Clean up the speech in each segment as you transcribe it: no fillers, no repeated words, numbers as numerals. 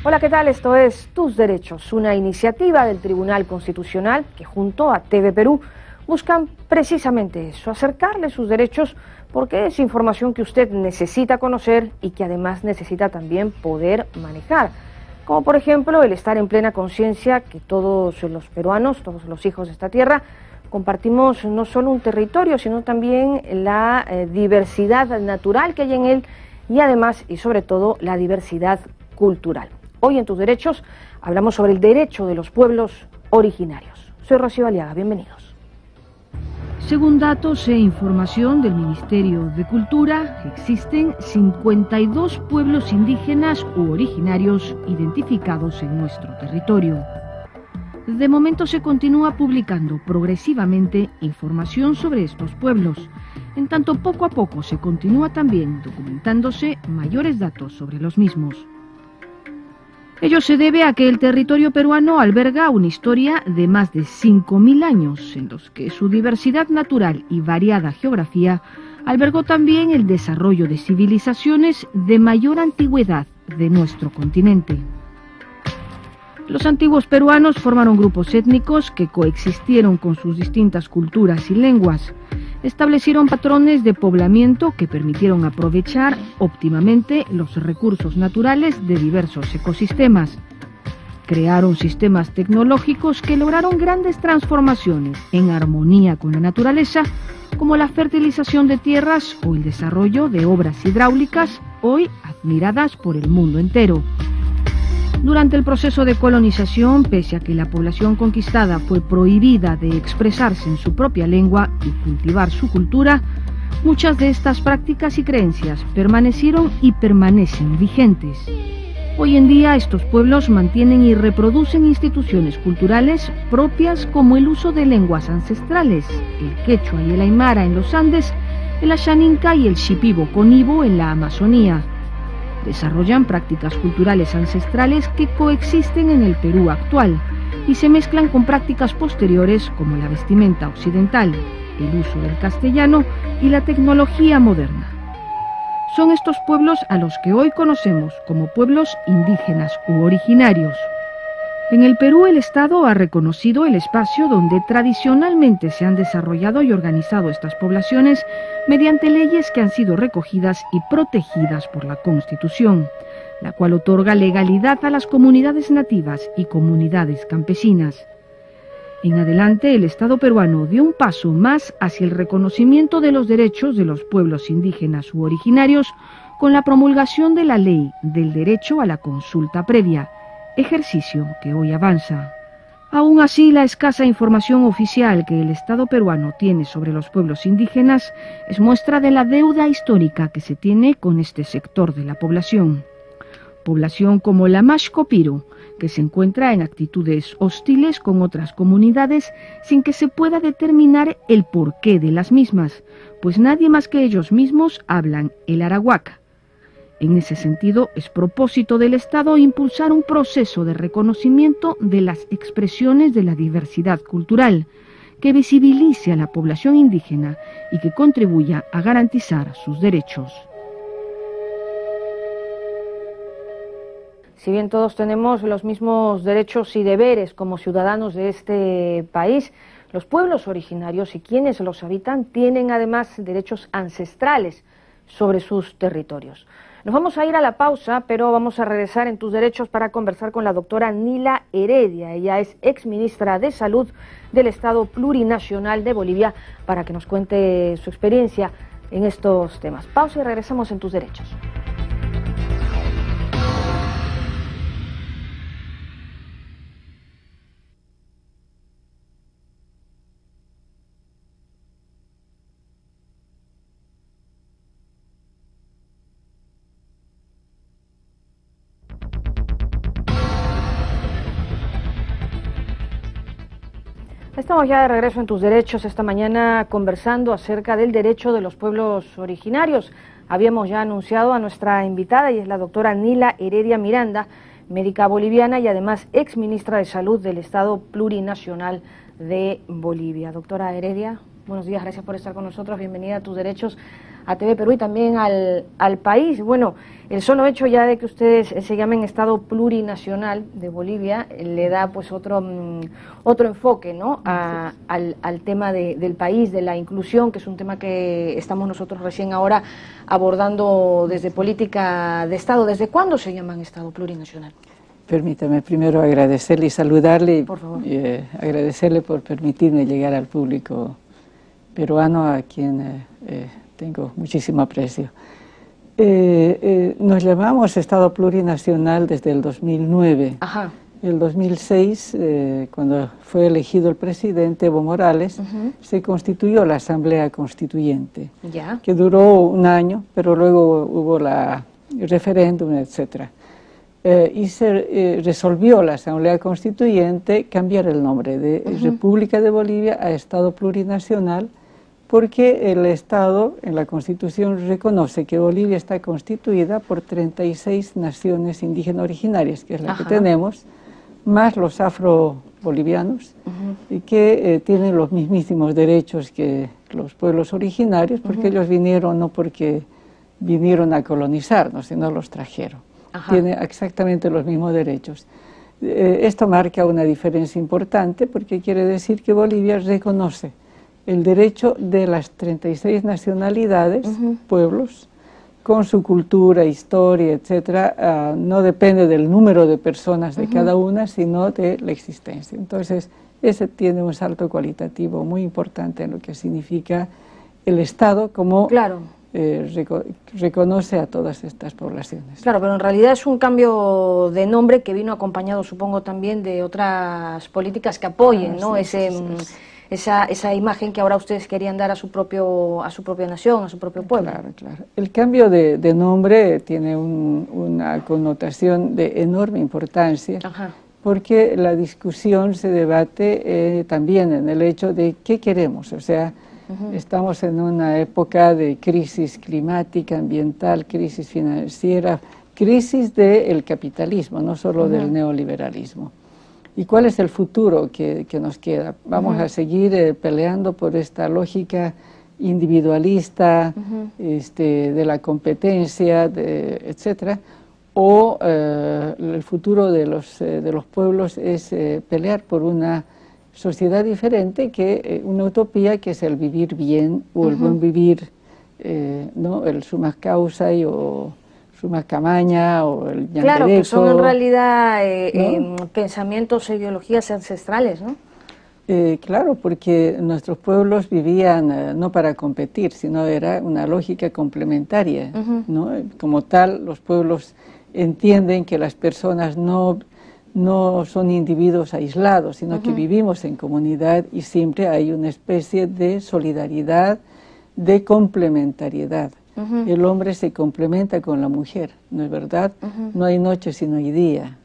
Hola, ¿qué tal? Esto es Tus Derechos, una iniciativa del Tribunal Constitucional que junto a TV Perú buscan precisamente eso, acercarle sus derechos, porque es información que usted necesita conocer y que además necesita también poder manejar. Como por ejemplo el estar en plena conciencia que todos los peruanos, todos los hijos de esta tierra, compartimos no solo un territorio, sino también la diversidad natural que hay en él y además y sobre todo la diversidad cultural. Hoy en Tus Derechos hablamos sobre el derecho de los pueblos originarios. Soy Rocío Aliaga, bienvenidos. Según datos e información del Ministerio de Cultura, existen 52 pueblos indígenas u originarios identificados en nuestro territorio. De momento se continúa publicando progresivamente información sobre estos pueblos, en tanto poco a poco se continúa también documentándose mayores datos sobre los mismos. Ello se debe a que el territorio peruano alberga una historia de más de 5.000 años, en los que su diversidad natural y variada geografía albergó también el desarrollo de civilizaciones de mayor antigüedad de nuestro continente. Los antiguos peruanos formaron grupos étnicos que coexistieron con sus distintas culturas y lenguas. Establecieron patrones de poblamiento que permitieron aprovechar óptimamente los recursos naturales de diversos ecosistemas. Crearon sistemas tecnológicos que lograron grandes transformaciones en armonía con la naturaleza, como la fertilización de tierras o el desarrollo de obras hidráulicas, hoy admiradas por el mundo entero. Durante el proceso de colonización, pese a que la población conquistada fue prohibida de expresarse en su propia lengua y cultivar su cultura, muchas de estas prácticas y creencias permanecieron y permanecen vigentes. Hoy en día estos pueblos mantienen y reproducen instituciones culturales propias como el uso de lenguas ancestrales, el quechua y el aymara en los Andes, el ashaninka y el shipibo-conibo en la Amazonía. Desarrollan prácticas culturales ancestrales que coexisten en el Perú actual y se mezclan con prácticas posteriores como la vestimenta occidental, el uso del castellano y la tecnología moderna. Son estos pueblos a los que hoy conocemos como pueblos indígenas u originarios. En el Perú el Estado ha reconocido el espacio donde tradicionalmente se han desarrollado y organizado estas poblaciones mediante leyes que han sido recogidas y protegidas por la Constitución, la cual otorga legalidad a las comunidades nativas y comunidades campesinas. En adelante el Estado peruano dio un paso más hacia el reconocimiento de los derechos de los pueblos indígenas u originarios con la promulgación de la Ley del Derecho a la Consulta Previa, ejercicio que hoy avanza. Aún así, la escasa información oficial que el Estado peruano tiene sobre los pueblos indígenas es muestra de la deuda histórica que se tiene con este sector de la población. Población como la Mashco-Piro, que se encuentra en actitudes hostiles con otras comunidades sin que se pueda determinar el porqué de las mismas, pues nadie más que ellos mismos hablan el arahuaca. En ese sentido, es propósito del Estado impulsar un proceso de reconocimiento de las expresiones de la diversidad cultural, que visibilice a la población indígena y que contribuya a garantizar sus derechos. Si bien todos tenemos los mismos derechos y deberes como ciudadanos de este país, los pueblos originarios y quienes los habitan tienen además derechos ancestrales sobre sus territorios. Nos vamos a ir a la pausa, pero vamos a regresar en Tus Derechos para conversar con la doctora Nila Heredia. Ella es exministra de Salud del Estado Plurinacional de Bolivia, para que nos cuente su experiencia en estos temas. Pausa y regresamos en Tus Derechos. Estamos ya de regreso en Tus Derechos, esta mañana conversando acerca del derecho de los pueblos originarios. Habíamos ya anunciado a nuestra invitada y es la doctora Nila Heredia Miranda, médica boliviana y además ex ministra de Salud del Estado Plurinacional de Bolivia. Doctora Heredia, buenos días, gracias por estar con nosotros, bienvenida a Tus Derechos. a TV Perú y también al país. Bueno, el solo hecho ya de que ustedes se llamen Estado Plurinacional de Bolivia le da pues otro enfoque, ¿no? al tema del país, de la inclusión, que es un tema que estamos nosotros recién ahora abordando desde política de Estado. ¿Desde cuándo se llaman Estado Plurinacional? Permítame primero agradecerle y saludarle, por favor. Y agradecerle por permitirme llegar al público peruano, a quien tengo muchísimo aprecio. Nos llamamos Estado Plurinacional desde el 2009. Ajá. El 2006, cuando fue elegido el presidente Evo Morales, se constituyó la Asamblea Constituyente, ¿Ya? que duró un año, pero luego hubo el referéndum, etcétera. Y se resolvió la Asamblea Constituyente cambiar el nombre de República de Bolivia a Estado Plurinacional, porque el Estado en la Constitución reconoce que Bolivia está constituida por 36 naciones indígenas originarias, que es la que tenemos, más los afro-bolivianos, y que tienen los mismísimos derechos que los pueblos originarios, porque ellos vinieron no porque vinieron a colonizarnos, sino los trajeron. Tiene exactamente los mismos derechos. Esto marca una diferencia importante porque quiere decir que Bolivia reconoce el derecho de las 36 nacionalidades, pueblos, con su cultura, historia, etcétera. No depende del número de personas de cada una, sino de la existencia. Entonces, ese tiene un salto cualitativo muy importante en lo que significa el Estado como... Claro. Reconoce a todas estas poblaciones. Claro, pero en realidad es un cambio de nombre que vino acompañado, supongo, también de otras políticas que apoyen, ¿no? Esa imagen que ahora ustedes querían dar a su propia nación, a su propio pueblo. Claro, claro. El cambio de nombre tiene una connotación de enorme importancia, porque la discusión se debate también en el hecho de qué queremos, o sea, estamos en una época de crisis climática, ambiental, crisis financiera, crisis del capitalismo, no solo del neoliberalismo. ¿Y cuál es el futuro que nos queda? ¿Vamos a seguir peleando por esta lógica individualista, de la competencia, etcétera? ¿O el futuro de los pueblos es pelear por una sociedad diferente, una utopía que es el vivir bien o el buen vivir, ¿no? El summa causa o summa camaña o el ñandereco? Claro, que son en realidad ¿no? Pensamientos e ideologías ancestrales, ¿no? Claro, porque nuestros pueblos vivían no para competir, sino era una lógica complementaria, ¿no? Como tal, los pueblos entienden que las personas no son individuos aislados, sino que vivimos en comunidad y siempre hay una especie de solidaridad, de complementariedad. El hombre se complementa con la mujer, ¿no es verdad? No hay noche sino hay día.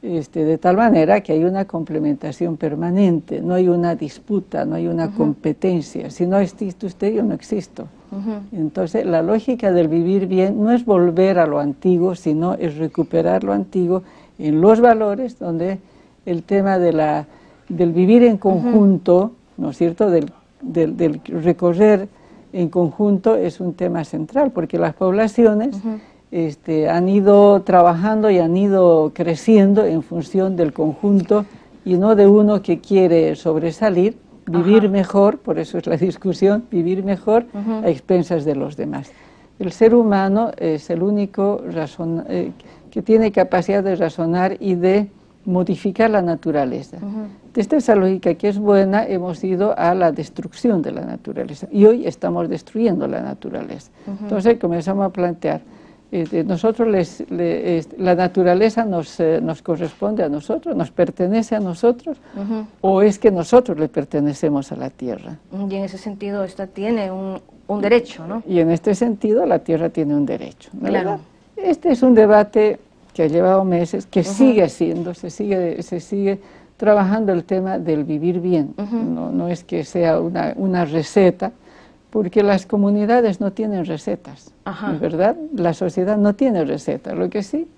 De tal manera que hay una complementación permanente, no hay una disputa, no hay una competencia. Si no existe usted, yo no existo. Entonces, la lógica del vivir bien no es volver a lo antiguo, sino es recuperar lo antiguo en los valores, donde el tema del vivir en conjunto, ¿no es cierto?, del recorrer en conjunto es un tema central, porque las poblaciones han ido trabajando y han ido creciendo en función del conjunto y no de uno que quiere sobresalir, vivir mejor, por eso es la discusión, vivir mejor a expensas de los demás. El ser humano es el único que tiene capacidad de razonar y de modificar la naturaleza. Desde esa lógica que es buena, hemos ido a la destrucción de la naturaleza y hoy estamos destruyendo la naturaleza. Entonces comenzamos a plantear, nosotros la naturaleza nos corresponde a nosotros, nos pertenece a nosotros, o es que nosotros le pertenecemos a la tierra. Y en ese sentido esta tiene un derecho, ¿no? Y en este sentido la tierra tiene un derecho, ¿no? Claro. Este es un debate que ha llevado meses, que sigue siendo, se sigue trabajando el tema del vivir bien. No es que sea una receta, porque las comunidades no tienen recetas, ¿verdad? La sociedad no tiene recetas, lo que sí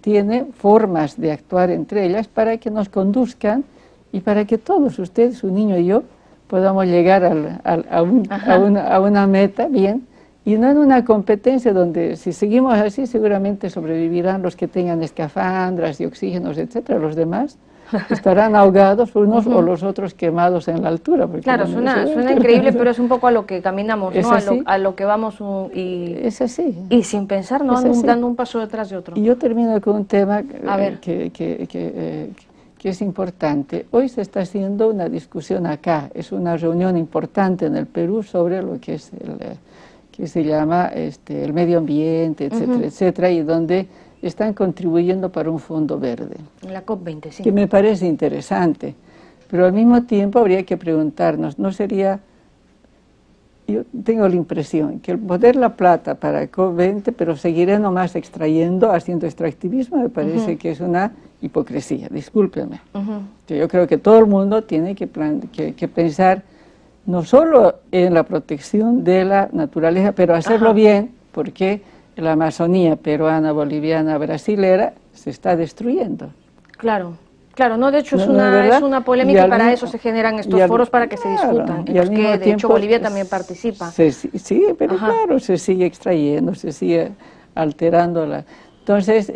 tiene formas de actuar entre ellas para que nos conduzcan y para que todos ustedes, un niño y yo, podamos llegar a una meta bien, y no en una competencia donde si seguimos así seguramente sobrevivirán los que tengan escafandras y oxígenos, etcétera, los demás estarán ahogados unos o los otros quemados en la altura. Claro, suena increíble, pero es un poco a lo que caminamos, ¿no? A lo que vamos es así. Y sin pensar, ¿no? Dando un paso detrás de otro. Y yo termino con un tema que es importante. Hoy se está haciendo una discusión acá, es una reunión importante en el Perú sobre lo que es que se llama el medio ambiente, etcétera, etcétera, y donde están contribuyendo para un fondo verde. La COP25. Que me parece interesante, pero al mismo tiempo habría que preguntarnos, ¿no sería, yo tengo la impresión, que el poner la plata para COP20, pero seguiré nomás extrayendo, haciendo extractivismo, me parece que es una hipocresía, discúlpeme. Que yo creo que todo el mundo tiene que pensar no solo en la protección de la naturaleza, pero hacerlo bien, porque la Amazonía peruana, boliviana, brasilera se está destruyendo. Claro, no, de hecho es una polémica y para eso se generan estos foros para que se discutan, en los que de hecho Bolivia también participa. Sí, pero claro, se sigue extrayendo, se sigue alterando la... Entonces,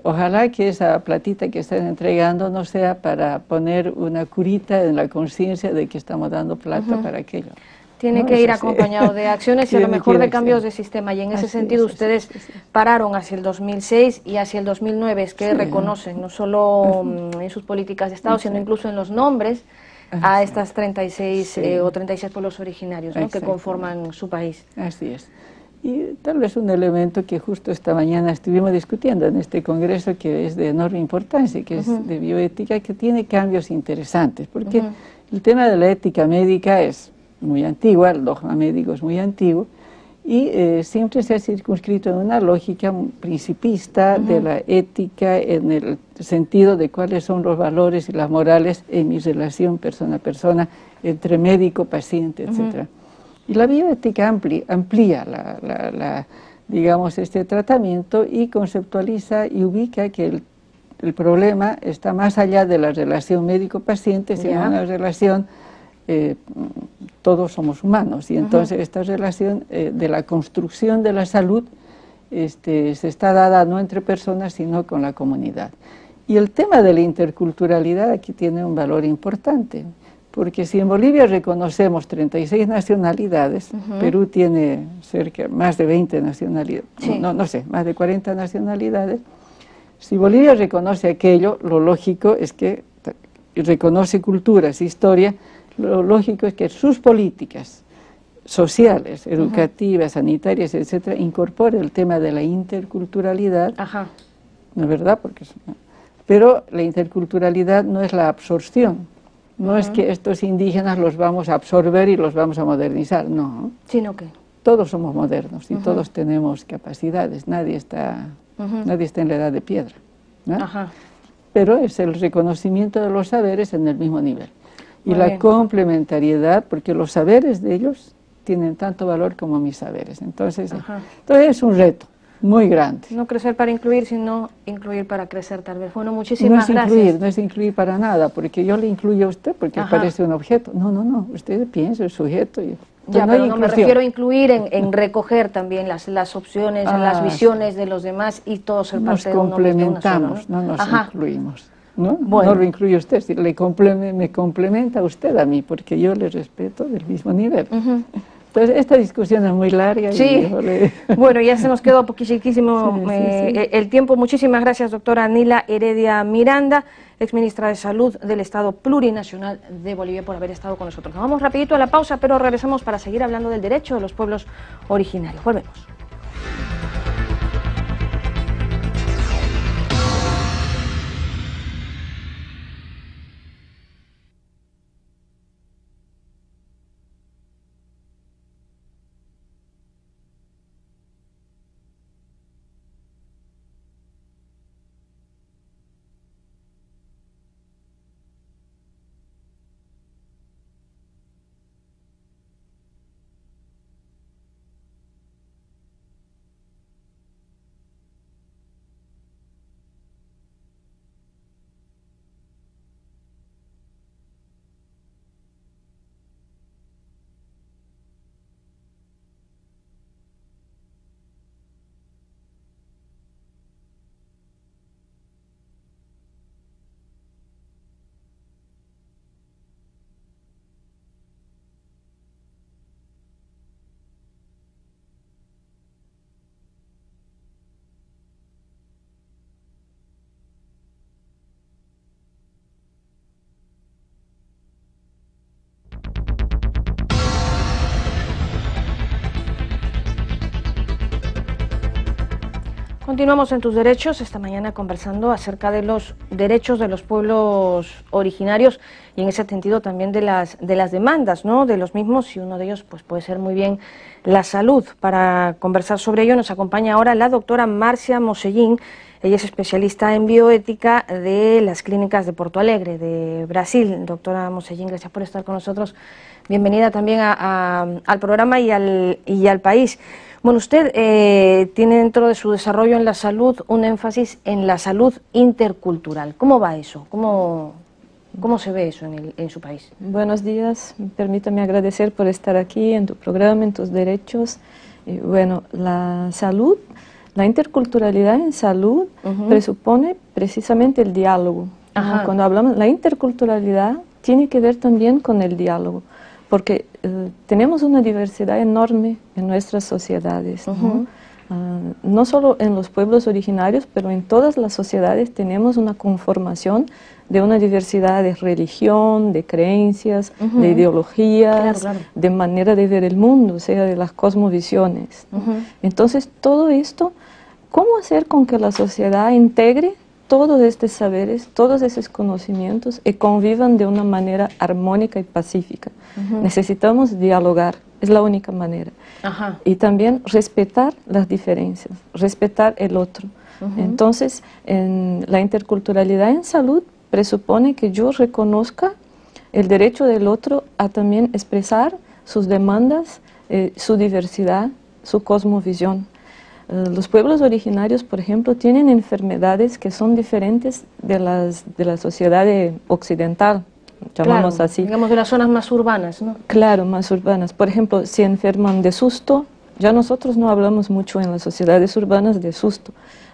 ojalá que esa platita que están entregando no sea para poner una curita en la conciencia de que estamos dando plata para aquello. Tiene que ir acompañado de acciones y a lo mejor de cambios de sistema. Y en ese sentido ustedes pararon hacia el 2006 y hacia el 2009, es que reconocen, no solo en sus políticas de Estado, sino incluso en los nombres a estas 36 o 36 pueblos originarios, ¿no? Que conforman su país. Así es. Y tal vez un elemento que justo esta mañana estuvimos discutiendo en este congreso, que es de enorme importancia, que es de bioética, que tiene cambios interesantes, porque el tema de la ética médica es muy antigua, el dogma médico es muy antiguo, y siempre se ha circunscrito en una lógica principista de la ética en el sentido de cuáles son los valores y las morales en mi relación persona a persona, entre médico, paciente, etcétera. Y la bioética amplía digamos, este tratamiento y conceptualiza y ubica que el problema está más allá de la relación médico-paciente, sino una relación, todos somos humanos, y entonces esta relación de la construcción de la salud se está dada no entre personas, sino con la comunidad. Y el tema de la interculturalidad aquí tiene un valor importante. Porque si en Bolivia reconocemos 36 nacionalidades, Perú tiene más de 20 nacionalidades, no sé, más de 40 nacionalidades, si Bolivia reconoce aquello, lo lógico es que reconoce culturas, historia, lo lógico es que sus políticas sociales, educativas, sanitarias, etcétera, incorpore el tema de la interculturalidad, ¿no es verdad? Pero la interculturalidad no es la absorción. No es que estos indígenas los vamos a absorber y los vamos a modernizar, no. Sino que todos somos modernos y todos tenemos capacidades, nadie está en la edad de piedra, ¿no? Pero es el reconocimiento de los saberes en el mismo nivel. Y la complementariedad, porque los saberes de ellos tienen tanto valor como mis saberes. Entonces es un reto muy grande. No crecer para incluir, sino incluir para crecer, tal vez. Bueno, muchísimas gracias. No es incluir para nada, porque yo le incluyo a usted porque parece un objeto. No, usted piensa, el sujeto. Ya, pero no me refiero a incluir en recoger también las opciones, las visiones de los demás y todos ser parte de uno mismo. Nos complementamos, no nos incluimos. ¿No? No lo incluye usted, me complementa usted a mí, porque yo le respeto del mismo nivel. Entonces, esta discusión es muy larga. Sí, bueno, ya se nos quedó poquísimo el tiempo. Muchísimas gracias, doctora Nila Heredia Miranda, exministra de Salud del Estado Plurinacional de Bolivia, por haber estado con nosotros. Nos vamos rapidito a la pausa, pero regresamos para seguir hablando del derecho de los pueblos originarios. Volvemos. Continuamos en Tus Derechos, esta mañana conversando acerca de los derechos de los pueblos originarios y en ese sentido también de las demandas, ¿no?, de los mismos, y uno de ellos pues puede ser muy bien la salud. Para conversar sobre ello nos acompaña ahora la doctora Márcia Mosellín. Ella es especialista en bioética de las clínicas de Porto Alegre, de Brasil. Doctora Mosellín, gracias por estar con nosotros. Bienvenida también al programa y al país. Bueno, usted tiene dentro de su desarrollo en la salud un énfasis en la salud intercultural. ¿Cómo va eso? ¿Cómo se ve eso en su país? Buenos días, permítame agradecer por estar aquí en tu programa, en Tus Derechos. Bueno, la salud, la interculturalidad en salud presupone precisamente el diálogo. Cuando hablamos, la interculturalidad tiene que ver también con el diálogo, porque tenemos una diversidad enorme en nuestras sociedades, ¿no? No solo en los pueblos originarios, pero en todas las sociedades tenemos una conformación de una diversidad de religión, de creencias, de ideologías, de manera de ver el mundo, o sea, de las cosmovisiones, ¿no? Entonces, todo esto, ¿cómo hacer con que la sociedad integre todos estos saberes, todos esos conocimientos y convivan de una manera armónica y pacífica? Necesitamos dialogar, es la única manera. Y también respetar las diferencias, respetar el otro. Entonces, la interculturalidad en salud presupone que yo reconozca el derecho del otro a también expresar sus demandas, su diversidad, su cosmovisión. Los pueblos originarios, por ejemplo, tienen enfermedades que son diferentes de la sociedad occidental, llamamos así. Digamos de las zonas más urbanas, ¿no? Claro, más urbanas. Por ejemplo, si enferman de susto, ya nosotros no hablamos mucho en las sociedades urbanas de susto.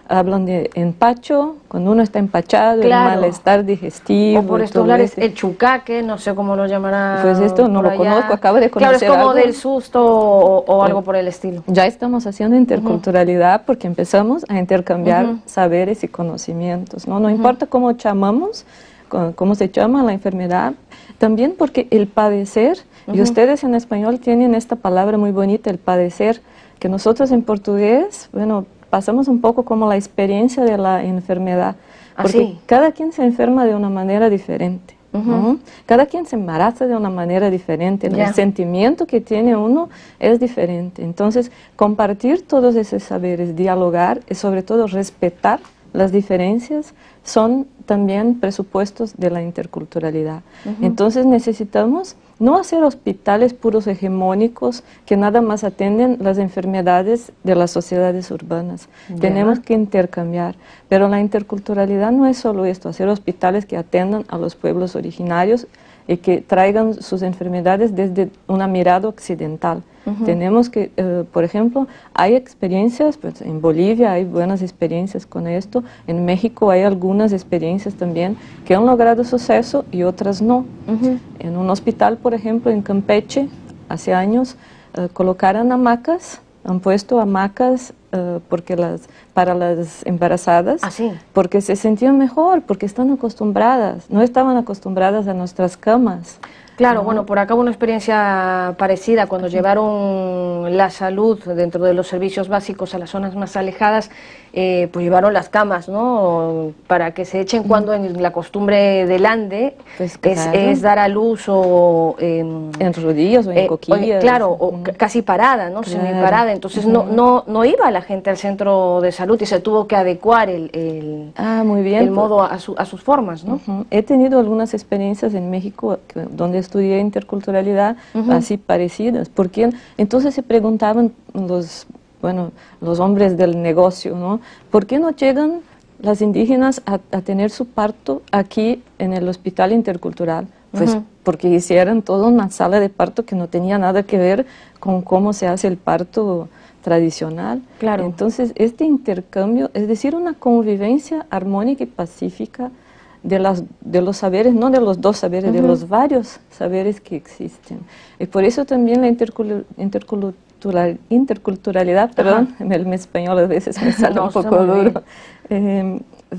Hablan de empacho, cuando uno está empachado, el malestar digestivo. O por estos lares, el chucaque, no sé cómo lo llamará. Pues esto no lo conozco, acabo de conocer. Claro, es como del susto o algo por el estilo. Ya estamos haciendo interculturalidad porque empezamos a intercambiar saberes y conocimientos, ¿no? No importa cómo llamamos, cómo se llama la enfermedad, también porque el padecer, y ustedes en español tienen esta palabra muy bonita, el padecer, que nosotros en portugués, bueno, pasamos un poco como la experiencia de la enfermedad, porque cada quien se enferma de una manera diferente, ¿no? Cada quien se embaraza de una manera diferente, el sentimiento que tiene uno es diferente. Entonces, compartir todos esos saberes, dialogar y sobre todo respetar las diferencias son también presupuestos de la interculturalidad. Entonces necesitamos no hacer hospitales puros hegemónicos que nada más atienden las enfermedades de las sociedades urbanas. Tenemos que intercambiar, pero la interculturalidad no es solo esto, hacer hospitales que atiendan a los pueblos originarios y que traigan sus enfermedades desde una mirada occidental. Tenemos que, por ejemplo, hay experiencias, pues en Bolivia hay buenas experiencias con esto, en México hay algunas experiencias también que han logrado suceso y otras no. En un hospital, por ejemplo, en Campeche, hace años, colocaron hamacas, han puesto hamacas para las embarazadas, porque se sentían mejor, porque están acostumbradas, no estaban acostumbradas a nuestras camas. Claro, bueno, por acá hubo una experiencia parecida cuando llevaron la salud dentro de los servicios básicos a las zonas más alejadas, pues llevaron las camas, ¿no?, para que se echen cuando en la costumbre del ande pues es dar a luz o en rodillas o en coquillas. Claro, o casi parada, ¿no?, semiparada. Entonces no iba la gente al centro de salud y se tuvo que adecuar el modo a sus formas, ¿no? He tenido algunas experiencias en México donde estudié interculturalidad así parecidas, porque entonces se preguntaban los hombres del negocio, ¿no?, ¿por qué no llegan las indígenas a tener su parto aquí en el hospital intercultural? Pues porque hicieron toda una sala de parto que no tenía nada que ver con cómo se hace el parto tradicional. Entonces este intercambio, es decir, una convivencia armónica y pacífica de los saberes, no de los dos saberes, de los varios saberes que existen. Y por eso también la interculturalidad, perdón, el español a veces me sale un poco duro,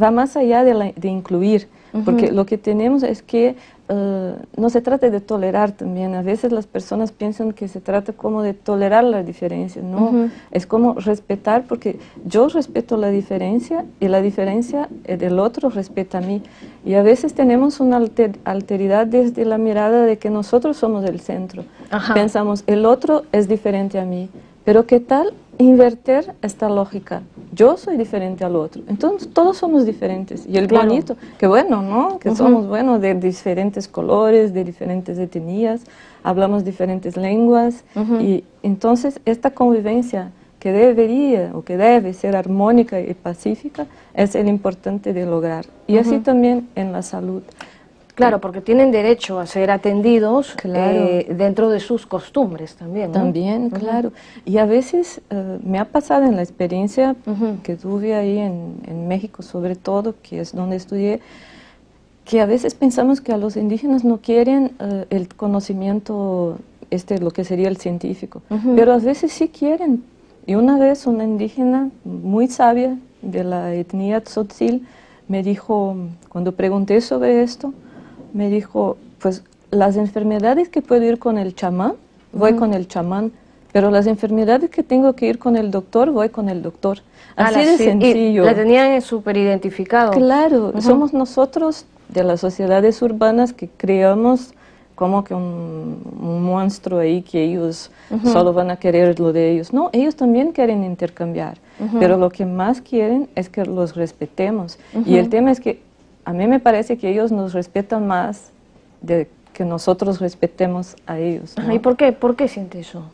va más allá de incluir, porque lo que tenemos es que no se trata de tolerar también. A veces las personas piensan que se trata como de tolerar la diferencia, ¿no? Es como respetar, porque yo respeto la diferencia y la diferencia del otro respeta a mí. Y a veces tenemos una alteridad desde la mirada de que nosotros somos el centro. Ajá. Pensamos, el otro es diferente a mí. Pero ¿qué tal invertir esta lógica? Yo soy diferente al otro. Entonces todos somos diferentes. Y el bonito, que bueno, ¿no? Que somos, bueno, de diferentes colores, de diferentes etnias, hablamos diferentes lenguas. Y entonces esta convivencia que debería o que debe ser armónica y pacífica es el importante de lograr. Y así también en la salud. Claro, porque tienen derecho a ser atendidos dentro de sus costumbres también, ¿no? También, claro. Y a veces me ha pasado en la experiencia que tuve ahí en México, sobre todo, que es donde estudié, que a veces pensamos que a los indígenas no quieren el conocimiento, lo que sería el científico, pero a veces sí quieren. Y una vez una indígena muy sabia de la etnia Tzotzil me dijo, cuando pregunté sobre esto, me dijo, pues las enfermedades que puedo ir con el chamán, voy con el chamán, pero las enfermedades que tengo que ir con el doctor, voy con el doctor. Así de sencillo. Y la tenían súper identificado. Claro, somos nosotros de las sociedades urbanas que creamos como que un monstruo ahí que ellos solo van a querer lo de ellos. No, ellos también quieren intercambiar, pero lo que más quieren es que los respetemos. Y el tema es que a mí me parece que ellos nos respetan más de que nosotros respetemos a ellos, ¿no? ¿Y por qué? ¿Por qué siente eso?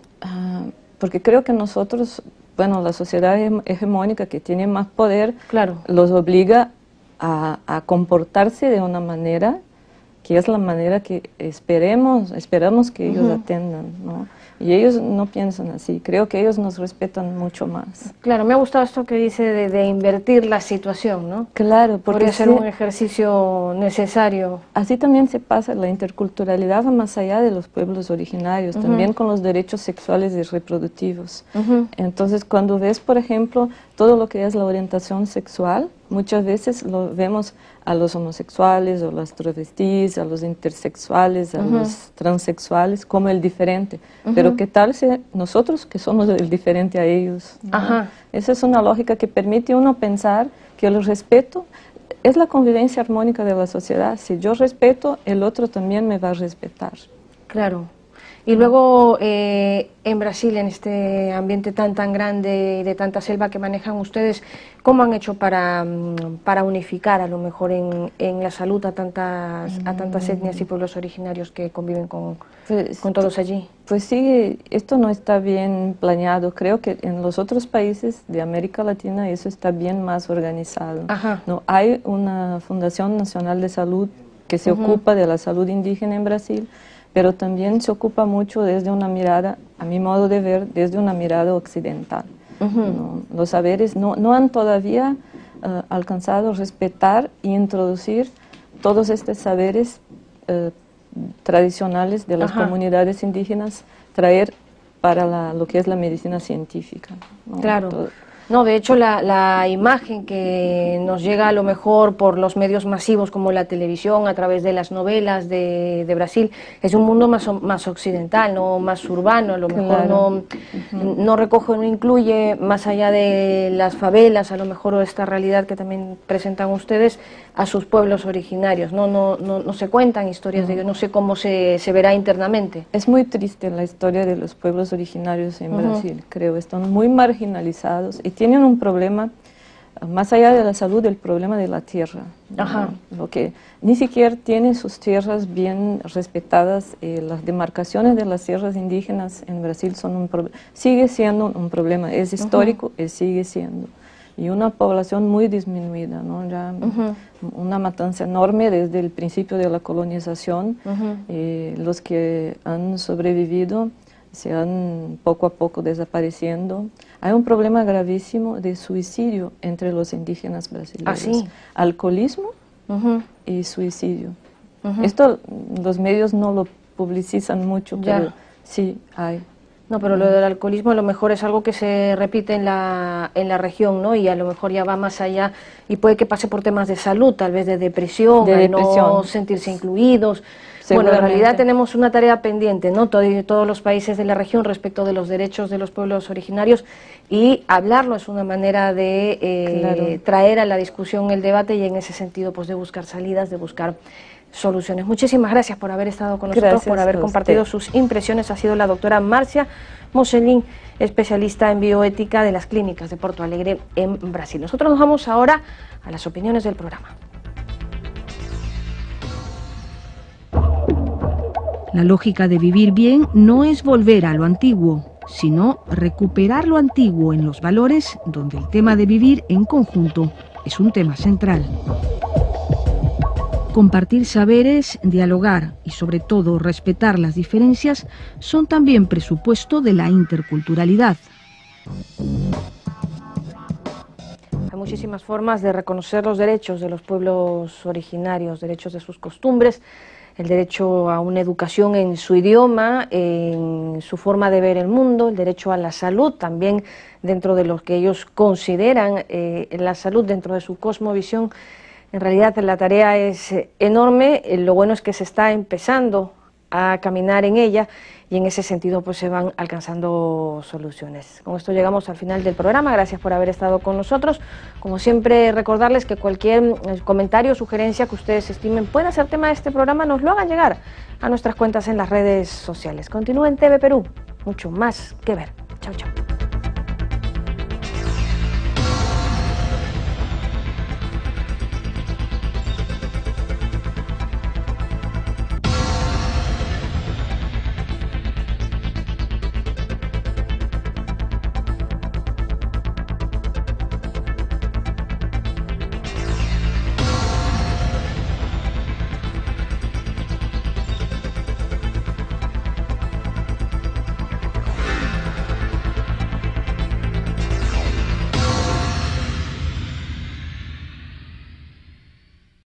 Porque creo que nosotros, bueno, la sociedad hegemónica que tiene más poder, los obliga a comportarse de una manera que es la manera que esperamos que ellos atendan, ¿no? Y ellos no piensan así, creo que ellos nos respetan mucho más. Claro, me ha gustado esto que dice de invertir la situación, ¿no? Claro, porque podría ser un ejercicio necesario. Así también se pasa, la interculturalidad va más allá de los pueblos originarios, también con los derechos sexuales y reproductivos. Entonces, cuando ves, por ejemplo, todo lo que es la orientación sexual, muchas veces lo vemos a los homosexuales, o las travestis, a los intersexuales, a los transexuales, como el diferente. Pero ¿qué tal si nosotros que somos el diferente a ellos? Esa es una lógica que permite a uno pensar que el respeto es la convivencia armónica de la sociedad. Si yo respeto, el otro también me va a respetar. Claro. Y luego en Brasil, en este ambiente tan grande y de tanta selva que manejan ustedes, ¿cómo han hecho para unificar a lo mejor en la salud a tantas etnias y pueblos originarios que conviven con todos allí? Pues sí, esto no está bien planeado. Creo que en los otros países de América Latina eso está bien más organizado. No, hay una Fundación Nacional de Salud que se ocupa de la salud indígena en Brasil, pero también se ocupa mucho desde una mirada, a mi modo de ver, desde una mirada occidental. ¿No? Los saberes no han todavía alcanzado a respetar e introducir todos estos saberes tradicionales de las comunidades indígenas, traer para lo que es la medicina científica, ¿no? Claro. No, de hecho la imagen que nos llega a lo mejor por los medios masivos como la televisión, a través de las novelas de Brasil, es un mundo más occidental, no más urbano, a lo mejor no recoge, no incluye más allá de las favelas, a lo mejor, o esta realidad que también presentan ustedes, a sus pueblos originarios, no se cuentan historias de ellos, no sé cómo se verá internamente. Es muy triste la historia de los pueblos originarios en Brasil, creo, están muy marginalizados y tienen un problema, más allá de la salud, el problema de la tierra, ¿no? Lo que ni siquiera tienen sus tierras bien respetadas, las demarcaciones de las tierras indígenas en Brasil son sigue siendo un problema, es histórico y sigue siendo. Y una población muy disminuida, ¿no? Ya una matanza enorme desde el principio de la colonización. Los que han sobrevivido se han poco a poco desapareciendo. Hay un problema gravísimo de suicidio entre los indígenas brasileños. Alcoholismo y suicidio. Esto los medios no lo publicitan mucho, pero sí hay. No, pero lo del alcoholismo a lo mejor es algo que se repite en la región, ¿no? Y a lo mejor ya va más allá y puede que pase por temas de salud, tal vez de depresión, no sentirse incluidos. Bueno, en realidad tenemos una tarea pendiente, ¿no? Todos los países de la región respecto de los derechos de los pueblos originarios, y hablarlo es una manera de traer a la discusión el debate, y en ese sentido pues de buscar salidas, de buscar soluciones. Muchísimas gracias por haber estado con nosotros, por haber compartido sus impresiones. Ha sido la doctora Marcia Moselin, especialista en bioética de las clínicas de Porto Alegre en Brasil. Nosotros nos vamos ahora a las opiniones del programa. La lógica de vivir bien no es volver a lo antiguo, sino recuperar lo antiguo en los valores, donde el tema de vivir en conjunto es un tema central. Compartir saberes, dialogar y sobre todo respetar las diferencias son también presupuesto de la interculturalidad. Hay muchísimas formas de reconocer los derechos de los pueblos originarios, derechos de sus costumbres, el derecho a una educación en su idioma, en su forma de ver el mundo, el derecho a la salud, también dentro de lo que ellos consideran la salud, dentro de su cosmovisión. En realidad la tarea es enorme, lo bueno es que se está empezando a caminar en ella, y en ese sentido pues se van alcanzando soluciones. Con esto llegamos al final del programa. Gracias por haber estado con nosotros. Como siempre, recordarles que cualquier comentario o sugerencia que ustedes estimen pueda ser tema de este programa, nos lo hagan llegar a nuestras cuentas en las redes sociales. Continúen TV Perú, mucho más que ver. Chao, chao.